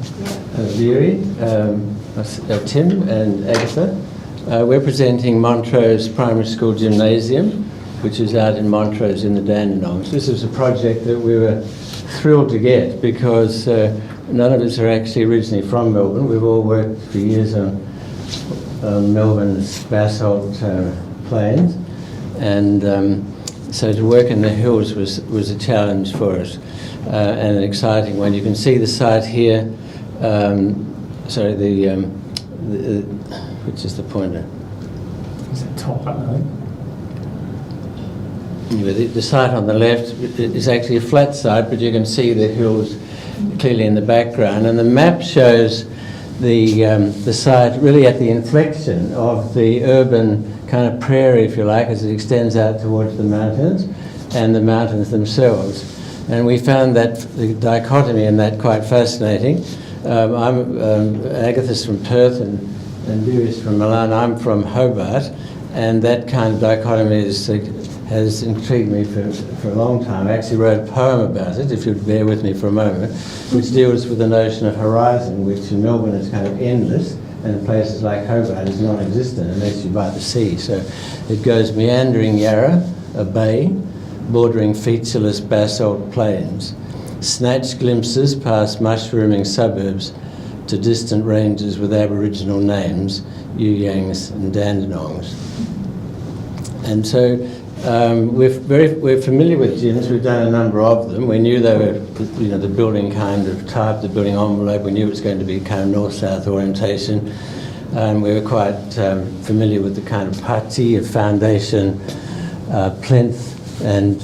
Viri, Tim and Agatha. We're presenting Montrose Primary School Gymnasium, which is out in Montrose in the Dandenongs. This is a project that we were thrilled to get because none of us are actually originally from Melbourne. We've all worked for years on Melbourne's basalt plains, and so to work in the hills was a challenge for us and an exciting one. You can see the site here. Sorry, which is the pointer? Is it top up there? The site on the left is actually a flat site, but you can see the hills clearly in the background. And the map shows the site really at the inflection of the urban kind of prairie, if you like, as it extends out towards the mountains and the mountains themselves. And we found that the dichotomy in that quite fascinating. Agatha's from Perth and Viri's from Milan. I'm from Hobart, and that kind of dichotomy has intrigued me for a long time. I actually wrote a poem about it, if you'd bear with me for a moment, which deals with the notion of horizon, which in Melbourne is kind of endless, and in places like Hobart is non-existent unless you're by the sea. So it goes meandering Yarra, a bay, bordering featureless basalt plains, snatch glimpses past mushrooming suburbs to distant ranges with Aboriginal names, Yuyangs and Dandenongs. And so we're familiar with gyms. We've done a number of them. We knew they were, the building kind of type, the building envelope. We knew it was going to be kind of north-south orientation. We were quite familiar with the kind of pati, of foundation, plinth, and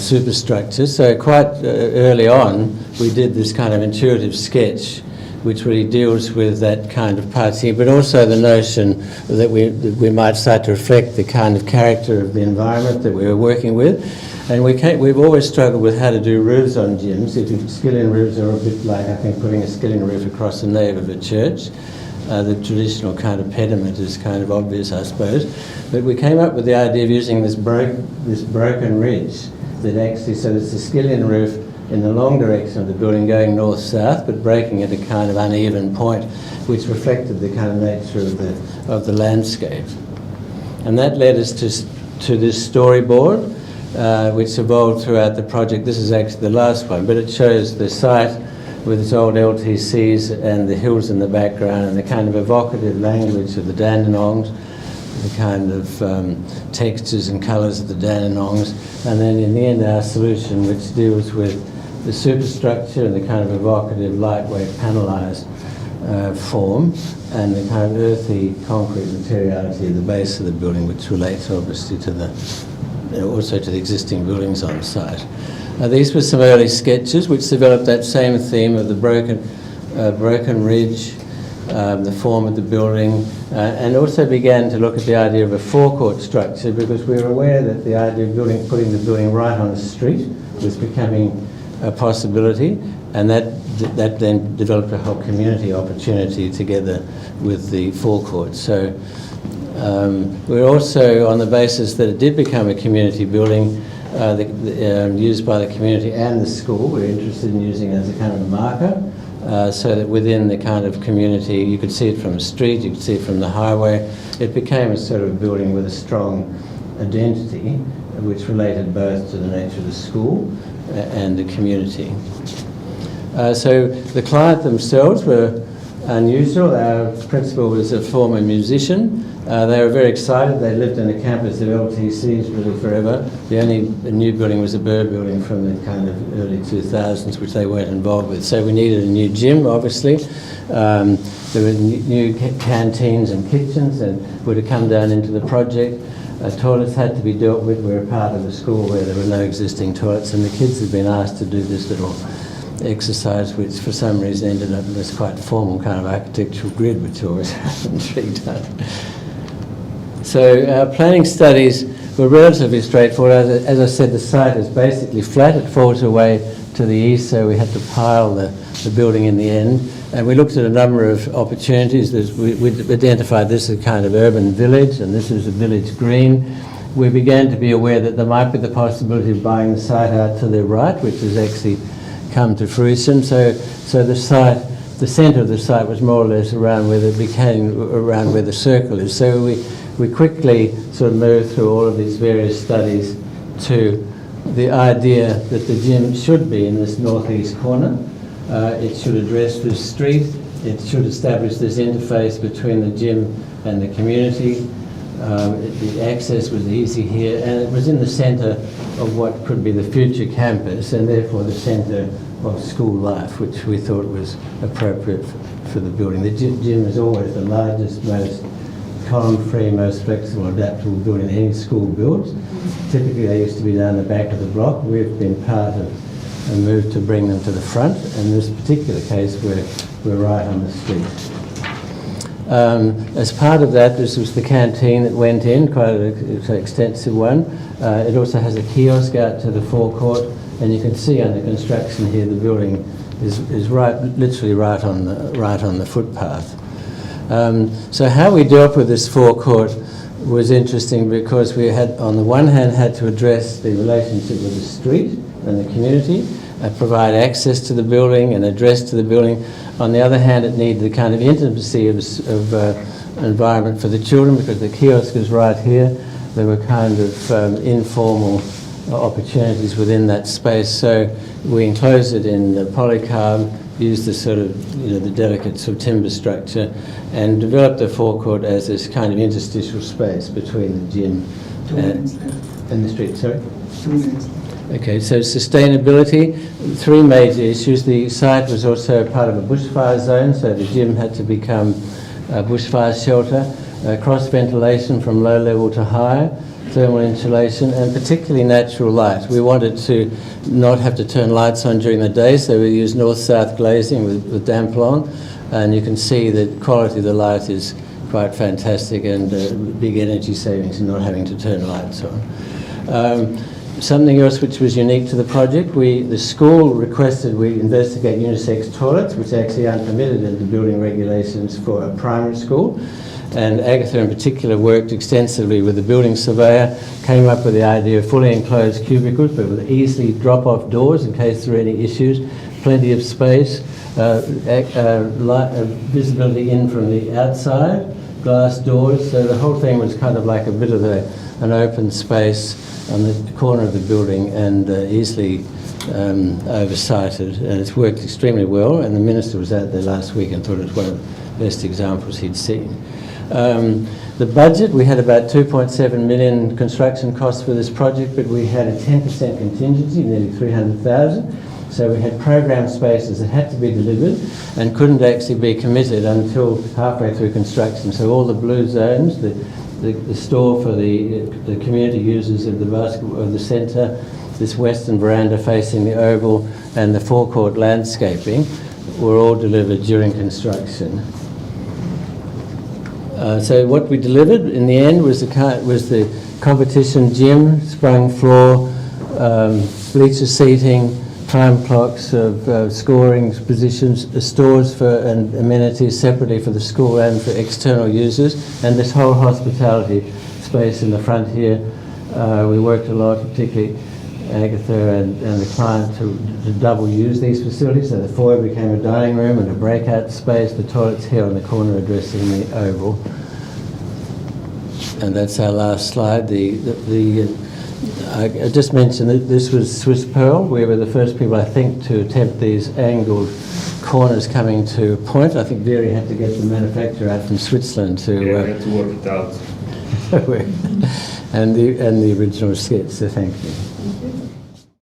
superstructure. So quite early on, we did this kind of intuitive sketch, which really deals with that kind of party, but also the notion that we might start to reflect the kind of character of the environment that we were working with. And we've always struggled with how to do roofs on gyms. Skillion roofs are a bit like, I think, putting a skillion roof across the nave of a church. The traditional kind of pediment is kind of obvious, I suppose. But we came up with the idea of using this broken ridge that actually, so it's a skillion roof in the long direction of the building going north-south, but breaking at a kind of uneven point, which reflected the kind of nature of the landscape. And that led us to this storyboard, which evolved throughout the project. This is actually the last one, but it shows the site with its old LTCs and the hills in the background and the kind of evocative language of the Dandenongs, the kind of textures and colours of the Dandenongs, and then in the end our solution, which deals with the superstructure and the kind of evocative lightweight panelised form and the kind of earthy concrete materiality at the base of the building, which relates obviously to also to the existing buildings on site. These were some early sketches which developed that same theme of the broken ridge, the form of the building, and also began to look at the idea of a forecourt structure, because we were aware that the idea of putting the building right on the street was becoming a possibility, and that then developed a whole community opportunity together with the forecourt. So we're also, on the basis that it did become a community building, used by the community and the school, we're interested in using it as a kind of a marker, so that within the kind of community, you could see it from the street, you could see it from the highway. It became a sort of building with a strong identity, which related both to the nature of the school and the community. So the client themselves were unusual. Our principal was a former musician. They were very excited. They lived in a campus of LTCs really forever. The only new building was a Burr building from the kind of early 2000s, which they weren't involved with. So we needed a new gym, obviously. There were new canteens and kitchens, and were to come down into the project. Toilets had to be dealt with. We were part of the school where there were no existing toilets, and the kids had been asked to do this little exercise, which for some reason ended up in this quite formal kind of architectural grid, which always intrigued us. So our planning studies were relatively straightforward. As I said, the site is basically flat. It falls away to the east, so we had to pile the building in the end. And we looked at a number of opportunities. We identified this as a kind of urban village, and this is a village green. We began to be aware that there might be the possibility of buying the site out to the right, which has actually come to fruition. So the the centre of the site was more or less around where the circle is. So we quickly sort of moved through all of these various studies to the idea that the gym should be in this northeast corner. It should address this street. It should establish this interface between the gym and the community. The access was easy here, and it was in the centre of what could be the future campus, and therefore the centre of school life, which we thought was appropriate for the building. The gym is always the largest, most column-free, most flexible, adaptable building any school builds. Typically they used to be down the back of the block. We've been part of a move to bring them to the front, and in this particular case we're right on the street. As part of that, this was the canteen that went in, quite an extensive one. It also has a kiosk out to the forecourt, and you can see under construction here the building is literally right on the footpath. So how we dealt with this forecourt was interesting, because we had, on the one hand, had to address the relationship with the street and the community, provide access to the building and address to the building. On the other hand, it needed the kind of intimacy of environment for the children, because the kiosk is right here. There were kind of informal opportunities within that space, so we enclosed it in polycarb, used the sort of, the delicate sort of timber structure, and developed the forecourt as this kind of interstitial space between the gym and the street. Sorry? Okay, so sustainability, three major issues. The site was also part of a bushfire zone, so the gym had to become a bushfire shelter, cross ventilation from low level to high, thermal insulation, and particularly natural light. We wanted to not have to turn lights on during the day, so we used north-south glazing with Damplon, and you can see the quality of the light is quite fantastic, and big energy savings in not having to turn lights on. Something else which was unique to the project, the school requested we investigate unisex toilets, which actually aren't permitted in the building regulations for a primary school. And Agatha in particular worked extensively with the building surveyor, came up with the idea of fully enclosed cubicles, but with easily drop-off doors in case there are any issues, plenty of space, visibility in from the outside, glass doors, so the whole thing was kind of like a bit of an open space on the corner of the building, and easily oversighted, and it's worked extremely well, and the Minister was out there last week and thought it was one of the best examples he'd seen. The budget, we had about 2.7 million construction costs for this project, but we had a 10% contingency, nearly 300,000. So we had program spaces that had to be delivered and couldn't actually be committed until halfway through construction. So all the blue zones, the store for the community users of the centre, this western veranda facing the oval, and the forecourt landscaping were all delivered during construction. So what we delivered in the end was the competition gym, sprung floor, bleacher seating, time clocks of scoring positions, stores and amenities separately for the school and for external users, and this whole hospitality space in the front here. We worked a lot, particularly Agatha and the client, to double use these facilities. So the foyer became a dining room and a breakout space, the toilets here on the corner addressing the oval. And that's our last slide. I just mentioned that this was Swiss Pearl. We were the first people, I think, to attempt these angled corners coming to a point. I think Very had to get the manufacturer out from Switzerland to... Yeah, we had to work it out. and the original sketch, so thank you.